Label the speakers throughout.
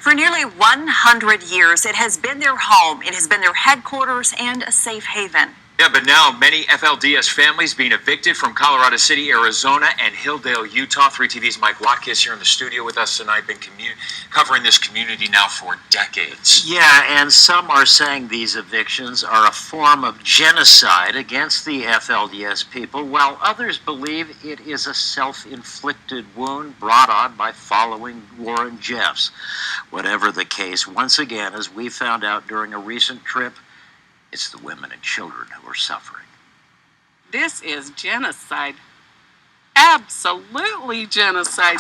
Speaker 1: For nearly 100 years, it has been their home, it has been their headquarters and a safe haven.
Speaker 2: Yeah, but now many FLDS families being evicted from Colorado City, Arizona, and Hilldale, Utah. 3TV's Mike Watkiss here in the studio with us tonight. Been covering this community now for decades.
Speaker 3: Yeah, and some are saying these evictions are a form of genocide against the FLDS people, while others believe it is a self-inflicted wound brought on by following Warren Jeffs. Whatever the case, once again, as we found out during a recent trip, it's the women and children who are suffering.
Speaker 4: This is genocide. Absolutely genocide.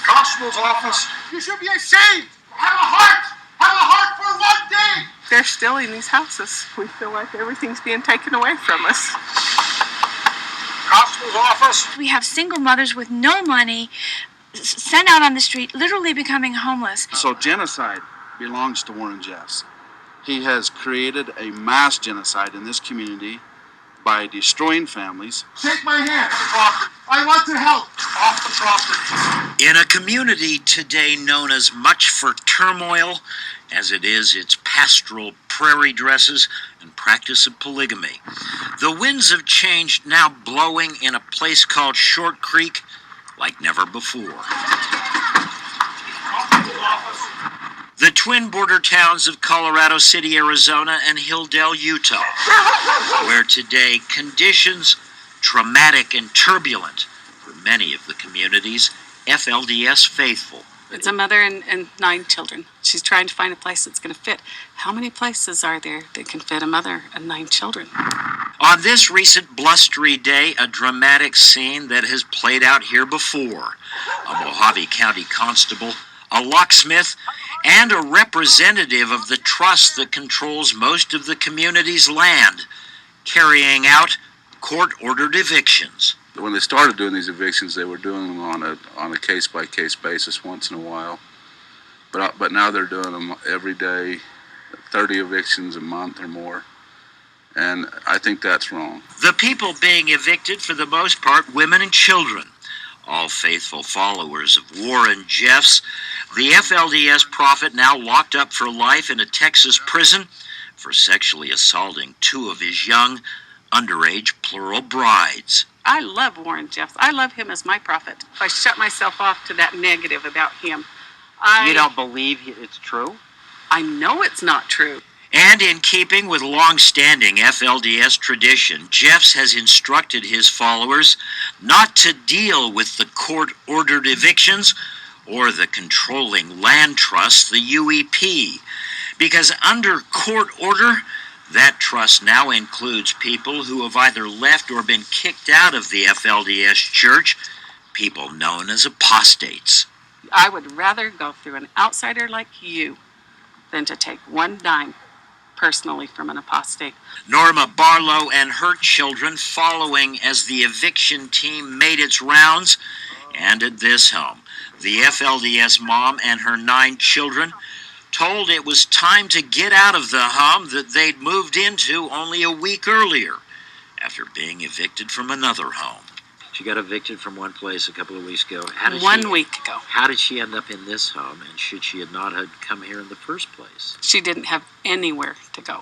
Speaker 5: Constable's office, you should be ashamed. Have a heart. Have a heart for one day.
Speaker 4: They're stealing these houses. We feel like everything's being taken away from us.
Speaker 5: Constable's office.
Speaker 6: We have single mothers with no money sent out on the street, literally becoming homeless.
Speaker 7: So genocide belongs to Warren Jeffs. He has created a mass genocide in this community by destroying families.
Speaker 5: Take my hand. I want to help. Off the property.
Speaker 3: In a community today known as much for turmoil as it is its pastoral prairie dresses and practice of polygamy, the winds of change now blowing in a place called Short Creek like never before. The twin border towns of Colorado City, Arizona, and Hilldale, Utah, where today conditions traumatic and turbulent for many of the community's FLDS faithful.
Speaker 4: It's a mother and 9 children. She's trying to find a place that's going to fit. How many places are there that can fit a mother and 9 children?
Speaker 3: On this recent blustery day, a dramatic scene that has played out here before. A Mojave County constable, a locksmith, and a representative of the trust that controls most of the community's land, carrying out court-ordered evictions.
Speaker 7: When they started doing these evictions, they were doing them on a case-by-case basis once in a while. But now they're doing them every day, 30 evictions a month or more. And I think that's wrong.
Speaker 3: The people being evicted, for the most part, women and children, all faithful followers of Warren Jeffs. The FLDS prophet now locked up for life in a Texas prison for sexually assaulting 2 of his young, underage plural brides.
Speaker 4: I love Warren Jeffs. I love him as my prophet. I shut myself off to that negative about him.
Speaker 3: You don't believe it's true?
Speaker 4: I know it's not true.
Speaker 3: And in keeping with long-standing FLDS tradition, Jeffs has instructed his followers not to deal with the court-ordered evictions or the controlling land trust, the UEP, because under court order, that trust now includes people who have either left or been kicked out of the FLDS church, people known as apostates.
Speaker 4: I would rather go through an outsider like you than to take one dime personally from an apostate.
Speaker 3: Norma Barlow and her children following as the eviction team made its rounds, and at this home, the FLDS mom and her 9 children told it was time to get out of the home that they'd moved into only a week earlier after being evicted from another home. She got evicted from one place a couple of weeks ago.
Speaker 4: 1 week ago.
Speaker 3: How did she end up in this home, and should she have not had come here in the first place?
Speaker 4: She didn't have anywhere to go.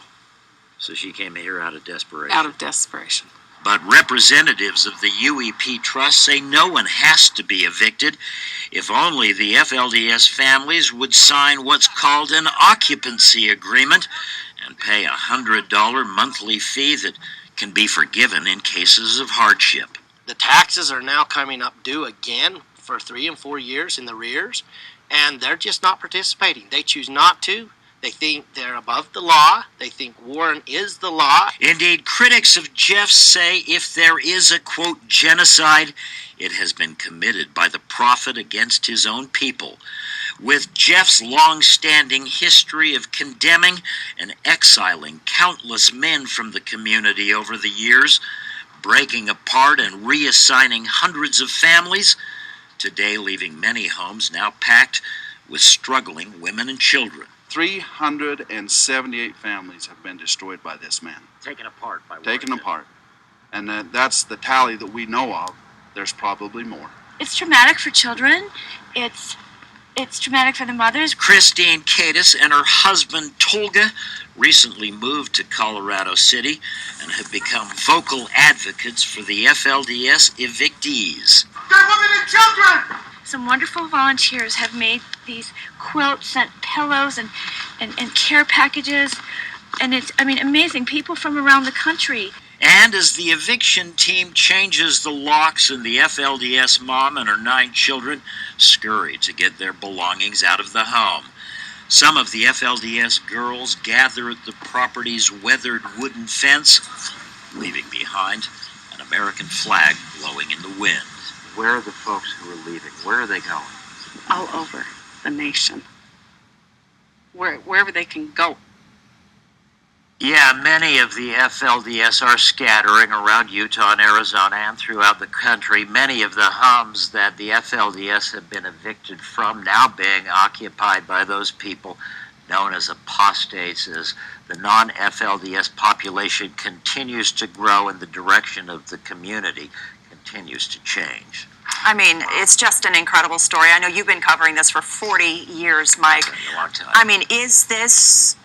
Speaker 3: So she came here out of desperation.
Speaker 4: Out of desperation.
Speaker 3: But representatives of the UEP Trust say no one has to be evicted if only the FLDS families would sign what's called an occupancy agreement and pay a $100 monthly fee that can be forgiven in cases of hardship.
Speaker 8: The taxes are now coming up due again for 3 and 4 years in the rears, and they're just not participating. They choose not to. They think they're above the law. They think Warren is the law.
Speaker 3: Indeed, critics of Jeffs say if there is a, quote, genocide, it has been committed by the prophet against his own people. With Jeffs' long-standing history of condemning and exiling countless men from the community over the years, breaking apart and reassigning hundreds of families, today leaving many homes now packed with struggling women and children.
Speaker 7: 378 families have been destroyed by this man.
Speaker 3: Taken apart by
Speaker 7: Taken apart. And that's the tally that we know of. There's probably more.
Speaker 6: It's traumatic for children. It's It's traumatic for the mothers.
Speaker 3: Christine Cadis and her husband Tolga recently moved to Colorado City and have become vocal advocates for the FLDS evictees.
Speaker 5: They're women and children!
Speaker 6: Some wonderful volunteers have made these quilts, sent pillows and care packages. And it's, amazing. People from around the country.
Speaker 3: And as the eviction team changes the locks and the FLDS mom and her 9 children scurry to get their belongings out of the home, some of the FLDS girls gather at the property's weathered wooden fence, leaving behind an American flag blowing in the wind. Where are the folks who are leaving? Where are they going?
Speaker 4: All over the nation. Wherever they can go.
Speaker 3: Yeah, many of the FLDS are scattering around Utah and Arizona and throughout the country. Many of the homes that the FLDS have been evicted from now being occupied by those people known as apostates, as the non-FLDS population continues to grow and the direction of the community continues to change.
Speaker 1: I mean, it's just an incredible story. I know you've been covering this for 40 years, Mike.
Speaker 3: A long time.
Speaker 1: I mean, is this,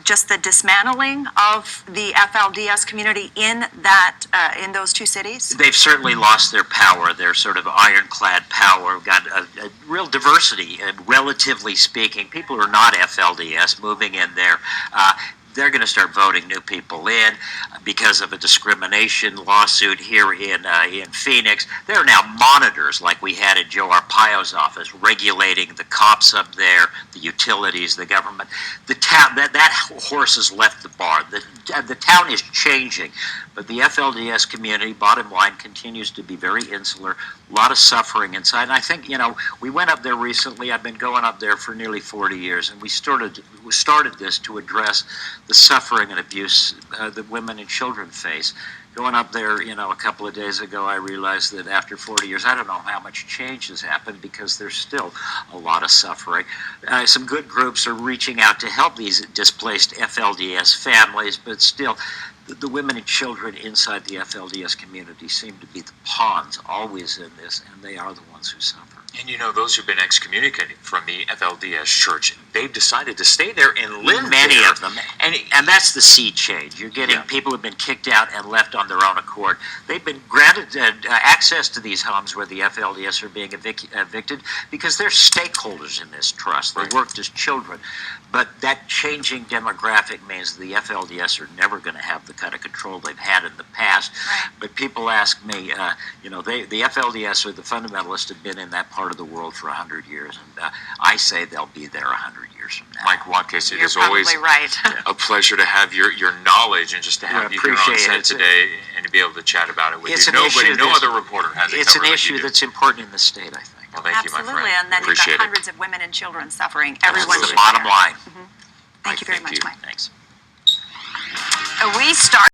Speaker 1: just the dismantling of the FLDS community in those 2 cities?
Speaker 3: They've certainly lost their power, their sort of ironclad power. We've got a real diversity, relatively speaking. People who are not FLDS moving in there. They're going to start voting new people in because of a discrimination lawsuit here in Phoenix. There are now monitors like we had at Joe Arpaio's office regulating the cops up there, the utilities, the government. The town, that horse has left the barn. The town is changing, but the FLDS community, bottom line, continues to be very insular. A lot of suffering inside. And I think, we went up there recently. I've been going up there for nearly 40 years, and we started this to address the suffering and abuse that women and children face. Going up there, a couple of days ago, I realized that after 40 years, I don't know how much change has happened because there's still a lot of suffering. Some good groups are reaching out to help these displaced FLDS families, but still, the women and children inside the FLDS community seem to be the pawns always in this, and they are the ones who suffer.
Speaker 2: And those who've been excommunicated from the FLDS church, they've decided to stay there and live
Speaker 3: Many
Speaker 2: there.
Speaker 3: of them. And that's the sea change. You're getting people who've been kicked out and left on their own accord. They've been granted access to these homes where the FLDS are being evicted because they're stakeholders in this trust. They worked as children. But that changing demographic means the FLDS are never going to have the kind of control they've had in the past.
Speaker 1: Right.
Speaker 3: But people ask me, the FLDS or the fundamentalists have been in that part of the world for 100 years. And I say they'll be there 100 years from now.
Speaker 2: Mike Watkiss, it
Speaker 1: You're
Speaker 2: is always
Speaker 1: probably right.
Speaker 2: a pleasure to have your knowledge and just to have you here on
Speaker 3: appreciate
Speaker 2: set
Speaker 3: it.
Speaker 2: today and to be able to chat about it with
Speaker 3: It's
Speaker 2: you.
Speaker 3: an issue
Speaker 2: No
Speaker 3: that's-
Speaker 2: other reporter has it
Speaker 3: It's an
Speaker 2: covered like you
Speaker 3: issue
Speaker 2: do.
Speaker 3: that's important in the state, I think.
Speaker 2: Well, thank you, my
Speaker 1: Absolutely,
Speaker 2: friend.
Speaker 1: and then
Speaker 2: Appreciate
Speaker 1: you've got
Speaker 2: it.
Speaker 1: hundreds of women and children suffering. Everyone
Speaker 2: Absolutely.
Speaker 1: should
Speaker 3: Bottom
Speaker 1: care.
Speaker 3: line.
Speaker 1: Thank you very
Speaker 2: Thank
Speaker 1: much,
Speaker 2: you.
Speaker 1: Mike.
Speaker 3: Thanks.
Speaker 1: We start